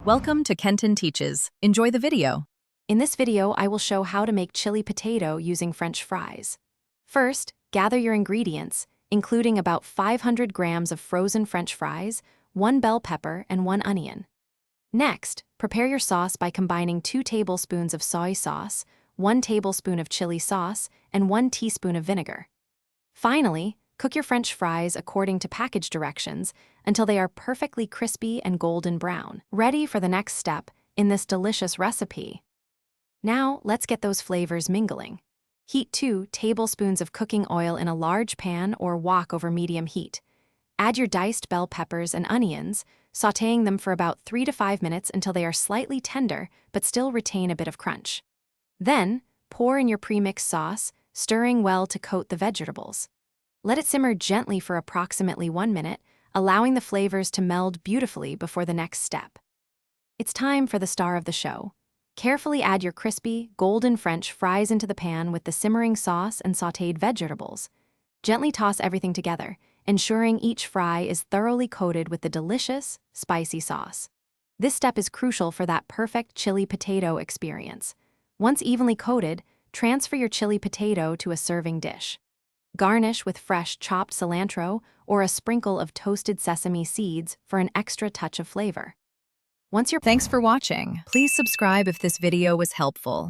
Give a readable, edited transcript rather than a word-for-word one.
Welcome to Kenton Teaches. Enjoy the video. In this video, I will show how to make chili potato using French fries. First, gather your ingredients, including about 500 grams of frozen French fries, 1 bell pepper, and 1 onion. Next, prepare your sauce by combining 2 tablespoons of soy sauce, 1 tablespoon of chili sauce, and 1 teaspoon of vinegar. Finally, cook your French fries according to package directions until they are perfectly crispy and golden brown, ready for the next step in this delicious recipe. Now, let's get those flavors mingling. Heat 2 tablespoons of cooking oil in a large pan or wok over medium heat. Add your diced bell peppers and onions, sautéing them for about 3 to 5 minutes until they are slightly tender but still retain a bit of crunch. Then, pour in your pre-mixed sauce, stirring well to coat the vegetables. Let it simmer gently for approximately 1 minute, allowing the flavors to meld beautifully before the next step. It's time for the star of the show. Carefully add your crispy, golden French fries into the pan with the simmering sauce and sautéed vegetables. Gently toss everything together, ensuring each fry is thoroughly coated with the delicious, spicy sauce. This step is crucial for that perfect chili potato experience. Once evenly coated, transfer your chili potato to a serving dish. Garnish with fresh chopped cilantro or a sprinkle of toasted sesame seeds for an extra touch of flavor. Thanks for watching. Please subscribe if this video was helpful.